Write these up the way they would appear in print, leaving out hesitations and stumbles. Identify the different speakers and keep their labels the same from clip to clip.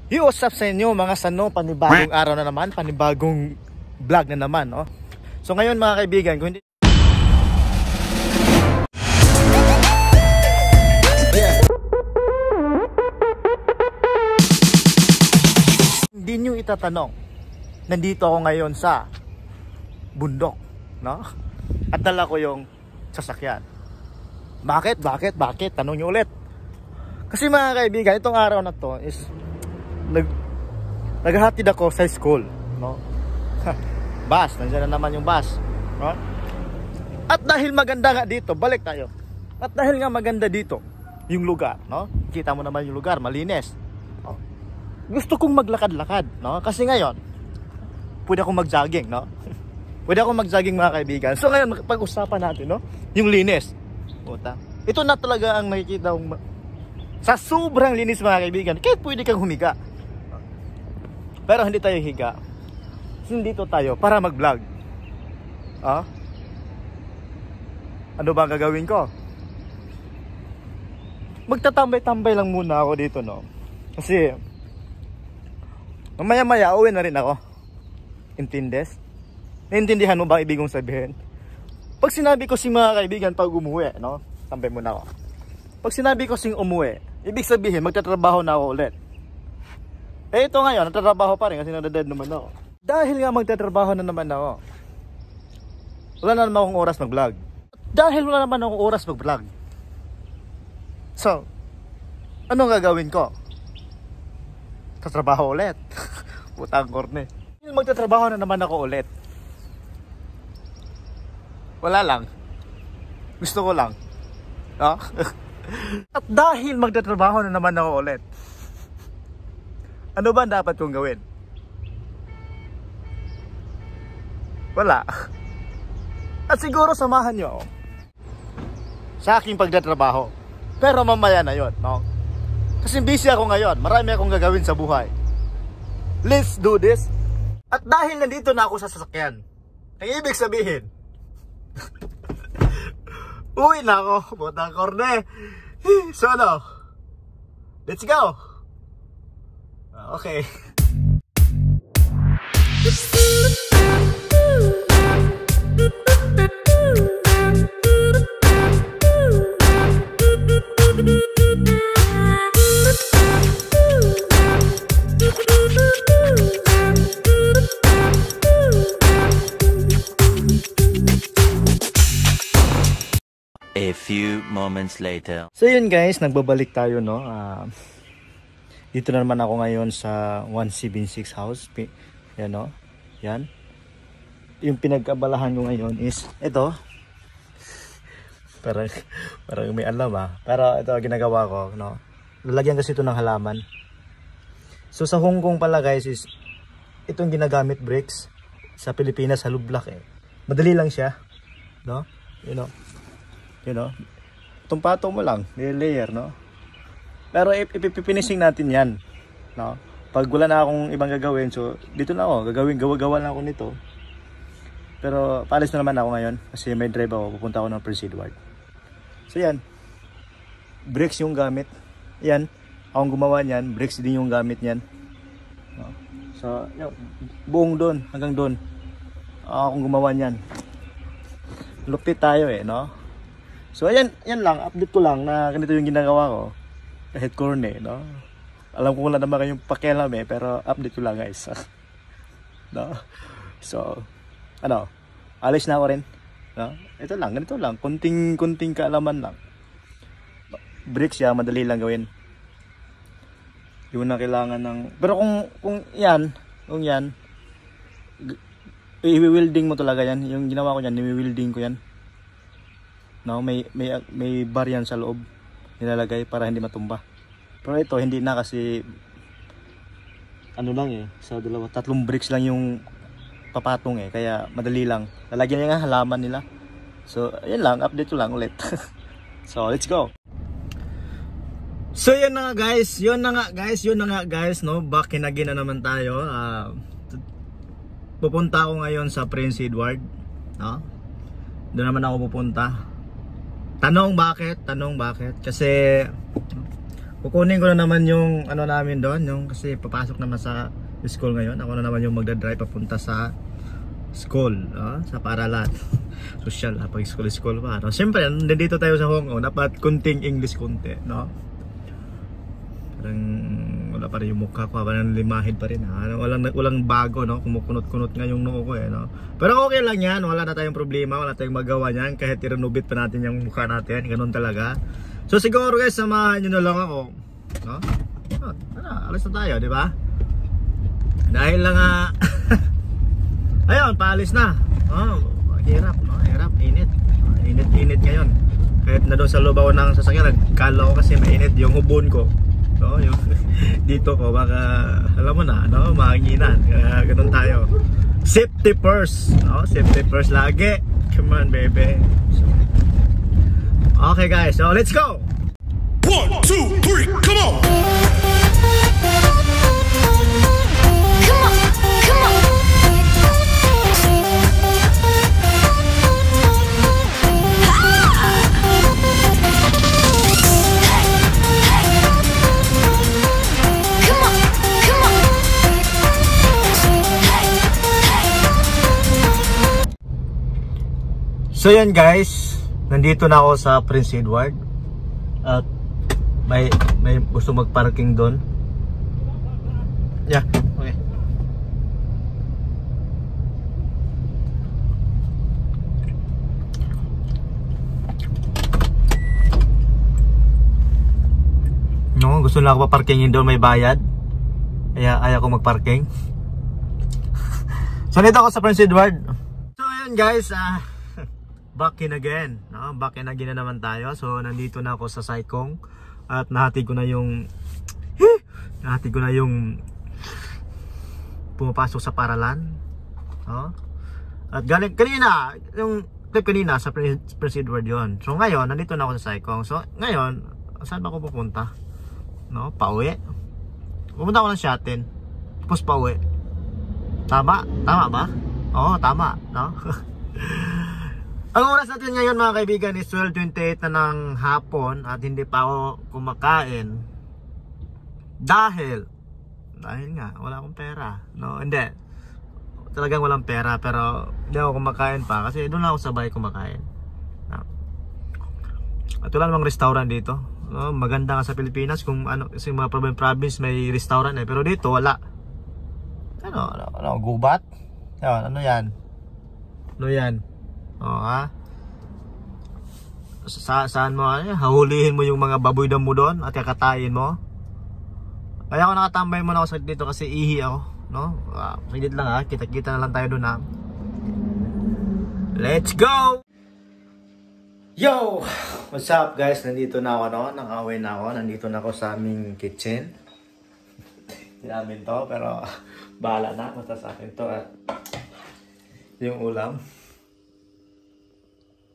Speaker 1: Yo, what's up sa inyo mga sano, panibagong araw na naman, panibagong vlog na naman, no? So ngayon mga kaibigan, kung hindi nyo itatanong, nandito ako ngayon sa bundok, no? At dala ko yung sasakyan. Bakit? Tanong nyo ulit. Kasi mga kaibigan, itong araw na to is naghahatid ako sa school, no? Bus, nandiyan na naman yung bus, no? At dahil maganda nga dito, balik tayo. At dahil nga maganda dito yung lugar, no? Kita mo naman yung lugar, malinis, no? Gusto kong maglakad-lakad, no? Kasi ngayon pwede akong mag-jogging, no? Pwede akong mag-jogging mga kaibigan. So ngayon pag-usapan natin, no? Yung linis. Puta. Ito na talaga ang nakikita kong sa sobrang linis mga kaibigan. Kahit pwede kang humiga. Pero hindi tayo higa. Dito tayo para mag-vlog. Ano ba ang gagawin ko? Magtatambay-tambay lang muna ako dito, no? Kasi mamaya-maya uwi na rin ako. Intindes? Naintindihan mo ba ibig kong sabihin? Pag sinabi ko si mga kaibigan pag umuwi, no? Tambay muna ako. Pag sinabi ko sing umuwi, ibig sabihin magtatrabaho na ako ulit. Eh ito ngayon, nagtatrabaho pa rin kasi nadadad naman ako. Dahil nga magtatrabaho na naman ako, wala na naman akong oras mag-vlog. Dahil wala naman akong oras mag-vlog, so anong gagawin ko? Tatrabaho ulit. Putang korne. Magtatrabaho na naman ako ulit. Wala lang. Gusto ko lang, no? At dahil magtatrabaho na naman ako ulit, ano ba dapat kong gawin? Wala. At siguro samahan nyo ako sa aking pagtatrabaho. Pero mamaya na yun, no? Kasi busy ako ngayon. Marami akong gagawin sa buhay. Let's do this. At dahil nandito na ako sa sasakyan, ang ibig sabihin uwi na ako. Botang korne. So ano? Let's go. Okay.
Speaker 2: A few moments later.
Speaker 1: So yun guys, nagbabalik tayo, no? Dito na naman ako ngayon sa 176 house. Yan, no? Yan. Yung pinagkabalahan ko ngayon is ito. Parang may alam Pero ito ginagawa ko, no? Lalagyan kasi ito ng halaman. So sa Hong Kong pala guys is itong ginagamit bricks. Sa Pilipinas hollow block Madali lang siya, no? You know, tumpato mo lang, layer, no? Pero ipipinising natin yan, no? Pag wala na akong ibang gagawin, so dito na ako, gawa na ako nito. Pero paalis na naman ako ngayon kasi may drive ako, pupunta ako ng Prince Edward. So yan, bricks yung gamit. Yan, akong gumawa niyan, bricks din yung gamit niyan, no? So yun, buong doon, hanggang doon akong gumawa niyan. Lupit tayo no? So ayan, yan lang, update ko lang na ganito yung ginagawa ko. Kahit corny, no? Alam ko wala naman kayong pakialam pero update ko lang guys. No? So, ano, alis na ako rin. No? Ito lang, ganito lang, kunting kaalaman lang. Bricks siya, madali lang gawin. Yun na kailangan ng, pero kung yan, i-welding mo talaga yan. Yung ginawa ko yan, i-welding ko yan. No, may bar yan sa loob nilalagay para hindi matumba. Pero ito hindi na kasi ano lang sa tatlong bricks lang yung papatong kaya madali lang. Lalagyan niya nga halaman nila. So ayun lang, update ko lang ulit. So let's go. So yun na nga guys, no? Back in again na naman tayo. Pupunta ako ngayon sa Prince Edward, no? Doon naman ako pupunta. Tanong bakit? Kasi kukunin ko na naman yung ano namin doon, yung kasi papasok naman sa school ngayon. Ako na naman yung magdadrive papunta sa school, sa paaralan. Social, pag school pa, no? Siyempre, nandito tayo sa Hong Kong, dapat kunting English konti, no? Parang wala pa rin yung mukha ko, parang limahid pa rin, ha? Walang bago, no? Kumukunot-kunot nga yung noo ko, no? Pero okay lang yan, wala na tayong problema, wala tayong magawa yan, kahit i-renovate pa natin yung mukha natin, ganun talaga. So siguro guys, samahan nyo na lang ako, no? Alis na tayo, di ba? Dahil lang ayun, paalis na. Hirap, no? Hirap, init. Init ngayon. Kahit na doon sa lubaw ng sasakyan, nagkala ko kasi mainit yung hubon ko. No, yung dito ko baka alam mo na, no, mahanginan. Ganun tayo. Safety first, no? Safety first lagi. Come on, baby. Okay, guys. So, let's go.
Speaker 3: 1, 2, 3, come on.
Speaker 1: So yan guys, nandito na ako sa Prince Edward at may gusto magparking doon. Yeah, okay. No, gusto na ako paparkingin doon, may bayad. Kaya ayaw ko magparking. So nandito ako sa Prince Edward. So ayun guys, back in again, no? Back in again na naman tayo. So nandito na ako sa Sai Kung at nahatid ko na yung pumapasok sa paaralan, no? At galing kanina yung clip kanina sa Prince Edward yon. So ngayon nandito na ako sa Sai Kung. So ngayon saan ba ako pupunta? No, pauwi. Pupunta ako ng Shatin. Tapos pauwi. Tama ba? Oo, tama, no? Ang oras natin ngayon mga kaibigan is 12:28 na ng hapon at hindi pa ako kumakain dahil nga wala akong pera, no? Hindi, talagang walang pera, pero hindi ako kumakain pa kasi doon lang ako sa bahay kumakain, no? At wala namang restaurant dito, no? Maganda nga sa Pilipinas kung ano, kasi mga province may restaurant pero dito wala. Ano, gubat? Ano yan? Saan mo hahulihin mo yung mga baboy dam mo doon at kakatayin mo? Kaya ako nakatambay muna ako dito kasi ihi ako, no? Saglit lang kita na lang tayo doon Let's go! Yo! What's up guys? Nandito na ako, no? Nang-away na ako. Nandito na ako sa aming kitchen. Hindi namin to, pero bahala na. Basta sa akin to yung ulam.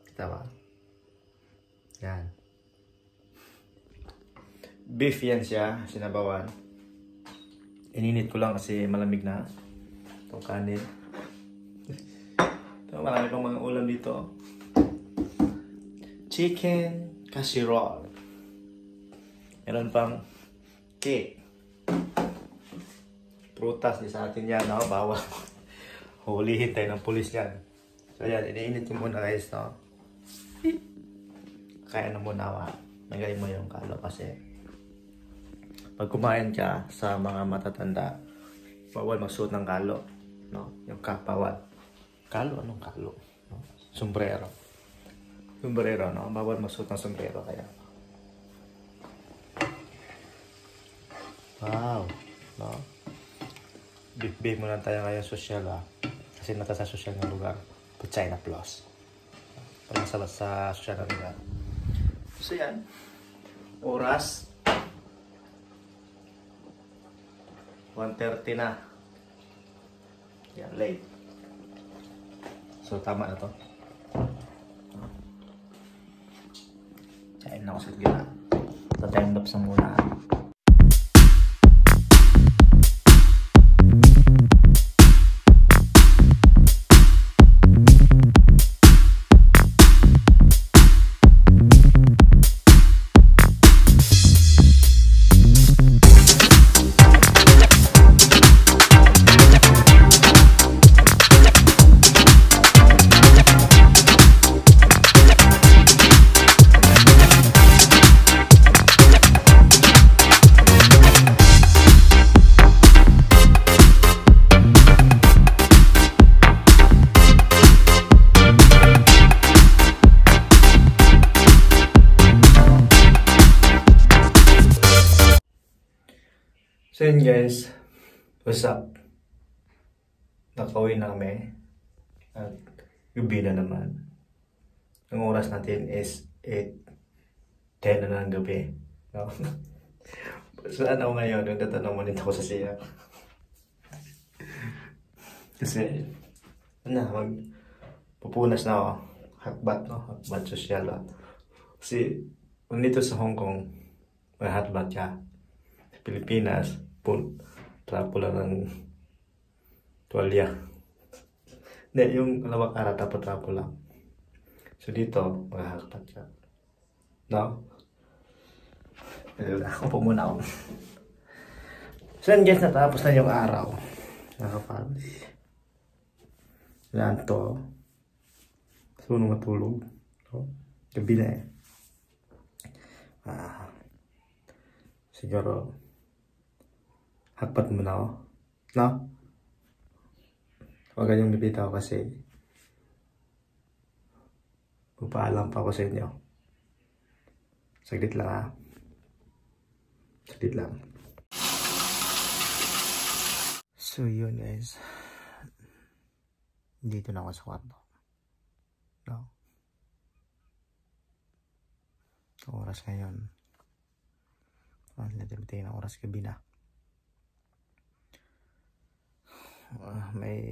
Speaker 1: Kita ba? Yan. Beef yan siya, sinabawan. Ininit ko lang kasi malamig na itong kanin. Ito, marami pang mga ulam dito. Chicken casserole. Meron pang cake. Prutas, di sa atin yan, no? Bawal. Hulihin tayo ng pulis yan. So yan, iniinit ko muna guys, no? Kaya na muna nagay mo yung kalo kasi pag kumain ka sa mga matatanda, bawal magsuot ng kalo, no? Yung kapawal. Kalo? Anong kalo? No? Sombrero, no? Bawal magsuot ng sombrero kaya. Wow, no? Beef muna tayo ngayon social, kasi nata sa social na lugar. China Plus. Pag nasa sa social na lugar. So yan, oras 1:30 na. Yan, late. So tama na to. Kain na ako sa gila. Time lapse na muna. So yun guys, what's up? Nakauwi na kami at gabi na naman. Ang oras natin is 8:10 na ng gabi. No? Saan ako ngayon? Yung tatanong mo nito ako sa siya. Kasi, pupunas na ako. Hakbat, no? Hakbat social. Kasi, kung dito sa Hong Kong, may hakbat ka. Sa Pilipinas, trapo lang ng tuwalya. Hindi, yung lawak ara, trapo lang. So dito, may hakbat ka. No? Ako po muna ako. So yun guys, natapos na yung araw. Nakapagod. Yan to. So nung matulog. So, gabi na eh. Siguro hakpat mo na ako. No? Huwag kayong bibitaw kasi pupaalam pa ako sa inyo. Saglit lang ha. Saglit lang. So yun guys. Dito na ako sa kwarto. No? Ang oras ngayon. Natin ang oras gabi na. May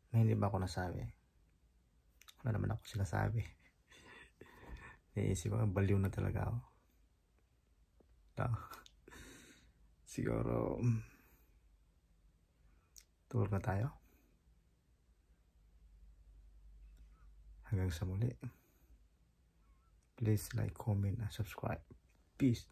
Speaker 1: hindi ba ako nasabi? Wala naman ako sinasabi. Naisip ako, baliw na talaga ako. Siguro tulog na tayo. Hanggang sa muli. Please like, comment, and subscribe. Peace.